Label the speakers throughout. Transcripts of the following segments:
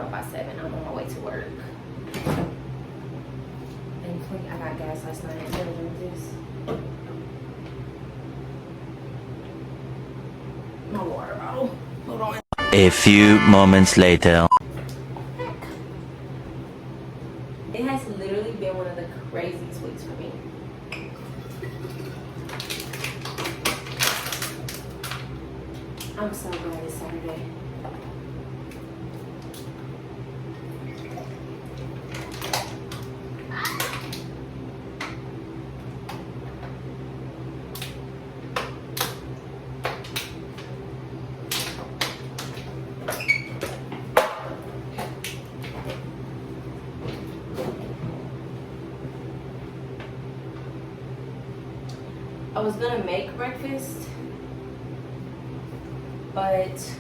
Speaker 1: camera up by 7. I'm on my way to work. And I got gas last night. I'm gonna drink this. My water bottle. Hold on.
Speaker 2: A few moments later.
Speaker 1: It has literally been one of the craziest weeks for me. I'm so glad it's Saturday. I was gonna make breakfast, but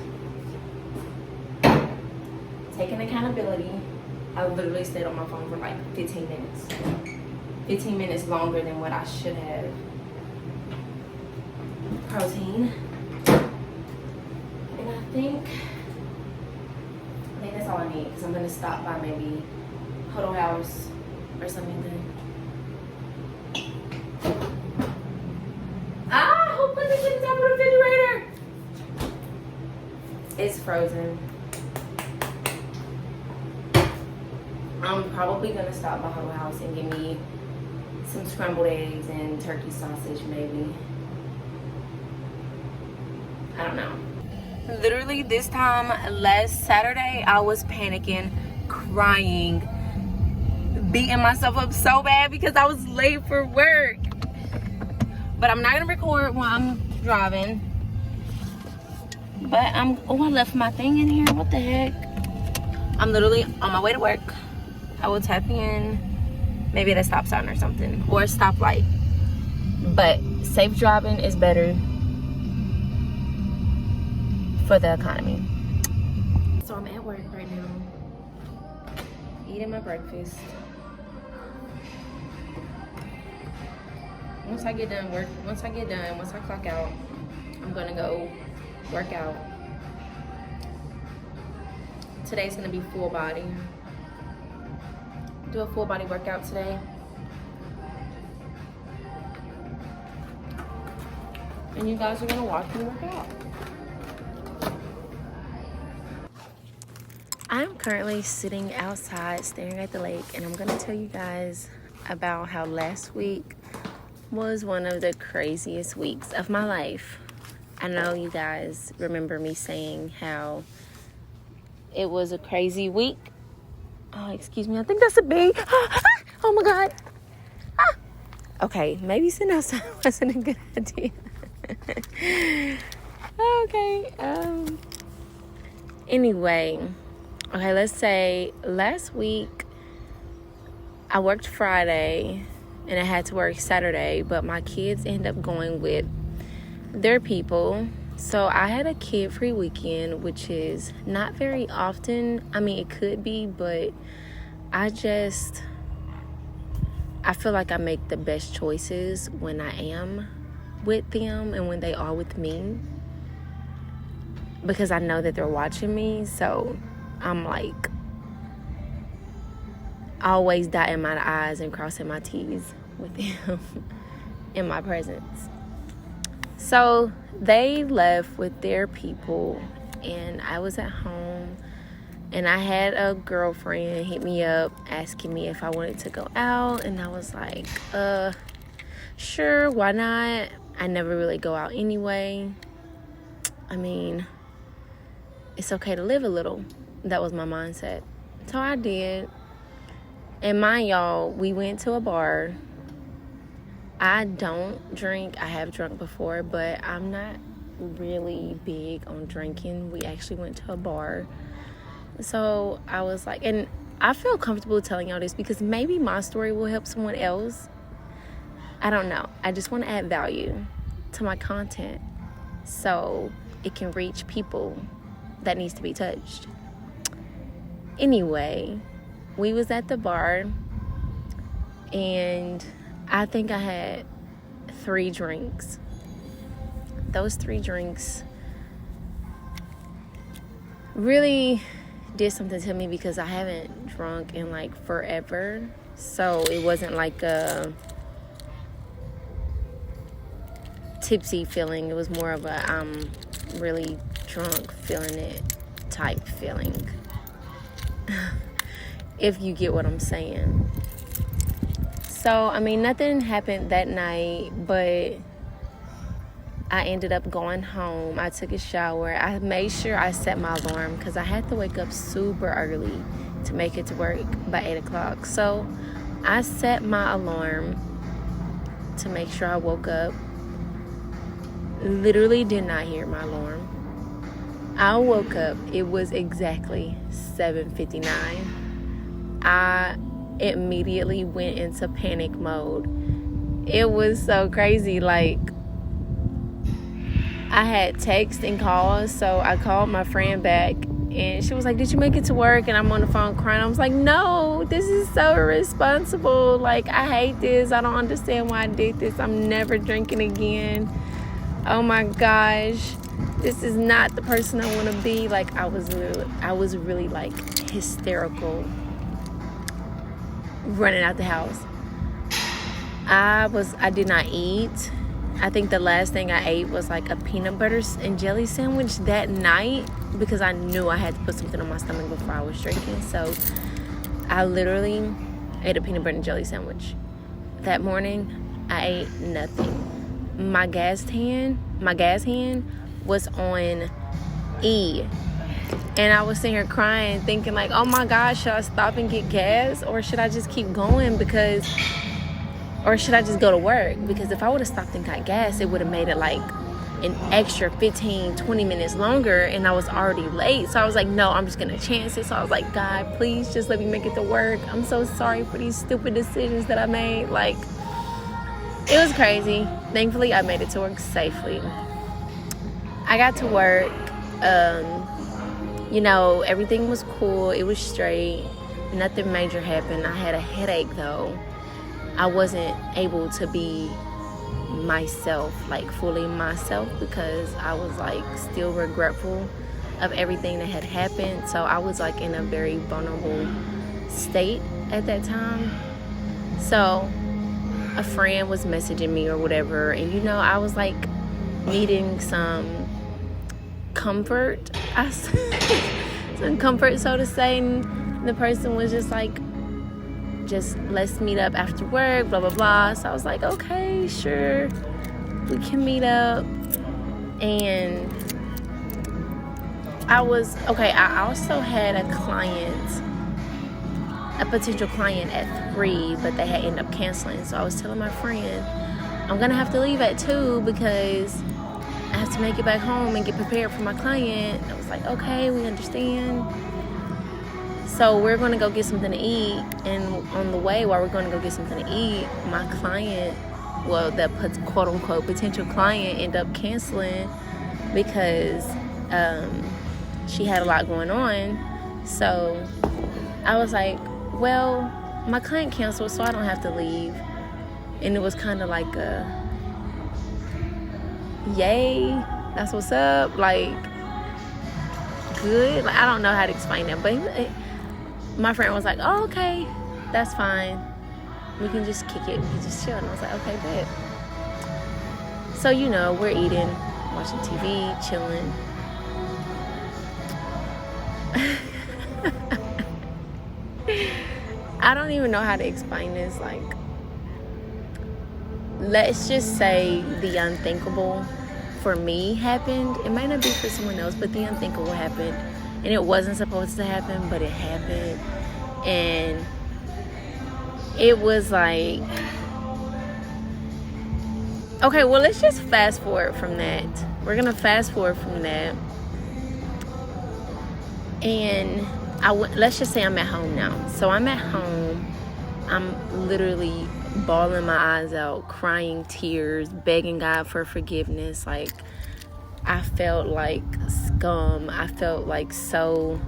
Speaker 1: taking accountability, I literally stayed on my phone for like 15 minutes. 15 minutes longer than what I should have. Protein. And I think that's all I need, because I'm gonna stop by maybe Huddle House or something good. Who put this in the top of the refrigerator? It's frozen. I'm probably gonna stop by Helloooo House and get me some scrambled eggs and turkey sausage, maybe. I don't know. Literally this time last Saturday, I was panicking, crying, beating myself up so bad because I was late for work. But I'm not gonna record while I'm driving. But oh, I left my thing in here. What the heck? I'm literally on my way to work. I will tap in maybe at a stop sign or something, or a stoplight. But safe driving is better for the economy. So I'm at work right now, eating my breakfast. Once I clock out, I'm gonna go work out. Today's gonna be full body. Do a full body workout today. And you guys are gonna watch me work out. I'm currently sitting outside staring at the lake, and I'm gonna tell you guys about how last week was one of the craziest weeks of my life. I know you guys remember me saying how it was a crazy week. Oh, excuse me, I think that's a bee. Oh my God. Okay, maybe sitting outside wasn't a good idea. Okay, anyway, okay, let's say last week I worked Friday and I had to work Saturday, but my kids ended up going with their people. So I had a kid-free weekend, which is not very often. I mean, it could be, but I feel like I make the best choices when I am with them and when they are with me, because I know that they're watching me. So I'm like always dotting my I's and crossing my T's with them in my presence. So they left with their people, and I was at home, and I had a girlfriend hit me up asking me if I wanted to go out, and I was like, sure, why not? I never really go out anyway. I mean, it's okay to live a little. That was my mindset. So I did. And mind y'all, we went to a bar. I don't drink. I have drunk before, but I'm not really big on drinking. We actually went to a bar. So I was like, and I feel comfortable telling y'all this because maybe my story will help someone else. I don't know. I just want to add value to my content so it can reach people that needs to be touched. Anyway, we was at the bar, and I think I had 3 drinks. Those 3 drinks really did something to me because I haven't drunk in like forever. So it wasn't like a tipsy feeling. It was more of a I'm really drunk feeling it type feeling. If you get what I'm saying. So, I mean, nothing happened that night, but I ended up going home. I took a shower. I made sure I set my alarm because I had to wake up super early to make it to work by 8 o'clock. So I set my alarm to make sure I woke up. Literally did not hear my alarm. I woke up. It was exactly 7:59. I immediately went into panic mode. It was so crazy. Like, I had texts and calls, so I called my friend back and she was like, did you make it to work? And I'm on the phone crying. I was like, no, this is so irresponsible. Like, I hate this. I don't understand why I did this. I'm never drinking again. Oh my gosh, this is not the person I want to be. Like, I was really like hysterical running out the house. I did not eat. I think the last thing I ate was like a peanut butter and jelly sandwich that night because I knew I had to put something on my stomach before I was drinking. So I literally ate a peanut butter and jelly sandwich. That morning, I ate nothing. My gas hand was on E. And I was sitting here crying, thinking like, oh my gosh, should I stop and get gas? Or should I just keep going or should I just go to work? Because if I would have stopped and got gas, it would have made it like an extra 15, 20 minutes longer, and I was already late. So I was like, no, I'm just going to chance it. So I was like, God, please just let me make it to work. I'm so sorry for these stupid decisions that I made. Like, it was crazy. Thankfully, I made it to work safely. I got to work. Everything was cool. It was straight. Nothing major happened. I had a headache, though. I wasn't able to be myself, like fully myself, because I was like still regretful of everything that had happened. So I was like in a very vulnerable state at that time. So a friend was messaging me or whatever, and I was like needing some comfort, some comfort, so to say. And the person was just like, just let's meet up after work, blah blah blah. So I was like, okay, sure, we can meet up. And I also had a potential client at 3, but they had ended up canceling. So I was telling my friend, I'm gonna have to leave at 2 because I have to make it back home and get prepared for my client. I was like, okay, we understand. So we're going to go get something to eat, and on the way, while we're going to go get something to eat, my client, the quote-unquote potential client, ended up canceling because she had a lot going on. So I was like, well, my client canceled, so I don't have to leave. And it was kind of like a, yay, that's what's up, like, good. Like, I don't know how to explain that, but my friend was like, oh, okay, that's fine. We can just kick it. We can just chill. And I was like, okay, bet. So, we're eating, watching TV, chilling. I don't even know how to explain this. Like, let's just say the unthinkable for me happened. It might not be for someone else, but the unthinkable happened. And it wasn't supposed to happen, but it happened. And it was like, okay, well, let's just fast forward from that. We're going to fast forward from that. And let's just say I'm at home now. So I'm at home. I'm literally bawling my eyes out, crying tears, begging God for forgiveness. Like, I felt like scum. I felt like so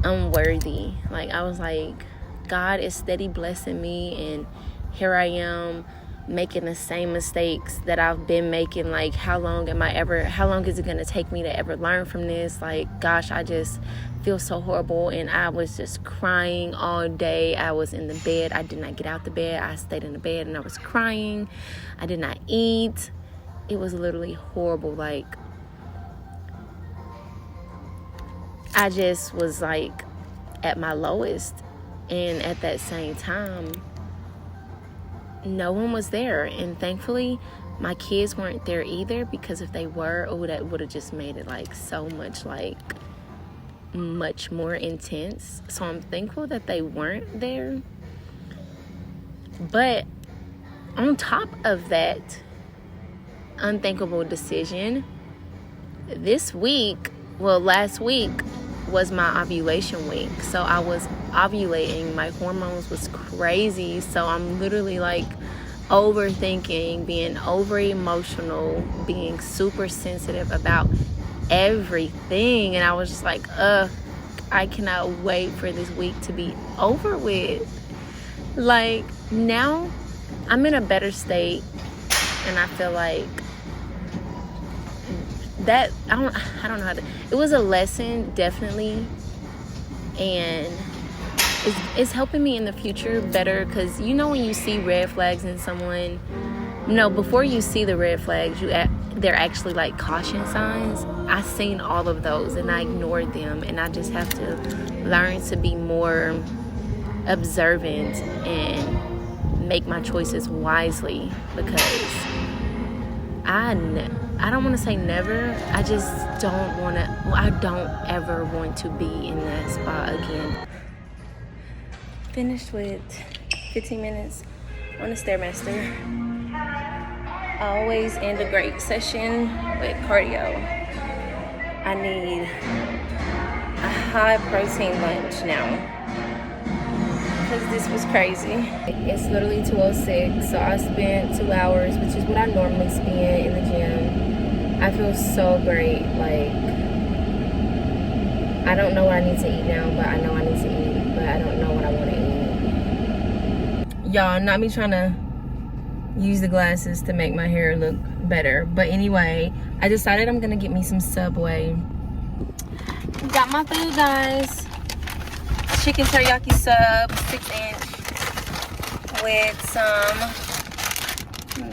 Speaker 1: unworthy. Like, I was like, God is steady blessing me, and here I am making the same mistakes that I've been making. Like, how long is it going to take me to ever learn from this? Like, gosh, I just feel so horrible. And I was just crying all day. I was in the bed. I did not get out the bed. I stayed in the bed and I was crying. I did not eat. It was literally horrible. Like, I just was like at my lowest. And at that same time, no one was there. And thankfully, my kids weren't there either, because if they were, that would have just made it like so much, like much more intense. So I'm thankful that they weren't there. But on top of that unthinkable decision, last week was my ovulation week. So I was ovulating. My hormones was crazy. So I'm literally like overthinking, being over emotional, being super sensitive about everything. And I was just like, I cannot wait for this week to be over with. Like, now I'm in a better state, and I feel like that I don't know how to. It was a lesson, definitely, and it's helping me in the future better. Because you know, when you see red flags in someone, before you see the red flags, they're actually like caution signs. I seen all of those and I ignored them, and I just have to learn to be more observant and make my choices wisely, because I don't want to say never. I just don't want to. I don't ever want to be in that spot again. Finished with 15 minutes on the Stairmaster. Always end a great session with cardio. I need a high protein lunch now, because this was crazy. It's literally 2:06, so I spent 2 hours, which is what I normally spend in the gym. I feel so great. Like, I don't know what I need to eat now, but I know I need to eat, but I don't know what I want to eat. Y'all, not me trying to use the glasses to make my hair look better, but anyway, I decided I'm gonna get me some Subway. Got my food, guys. Chicken teriyaki sub, 6-inch, with some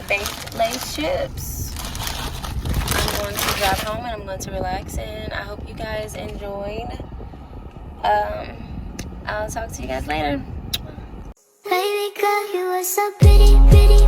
Speaker 1: baked Lay's chips. I'm going to drive home and I'm going to relax, and I hope you guys enjoyed. I'll talk to you guys later.
Speaker 3: Baby girl, you are so pretty, pretty.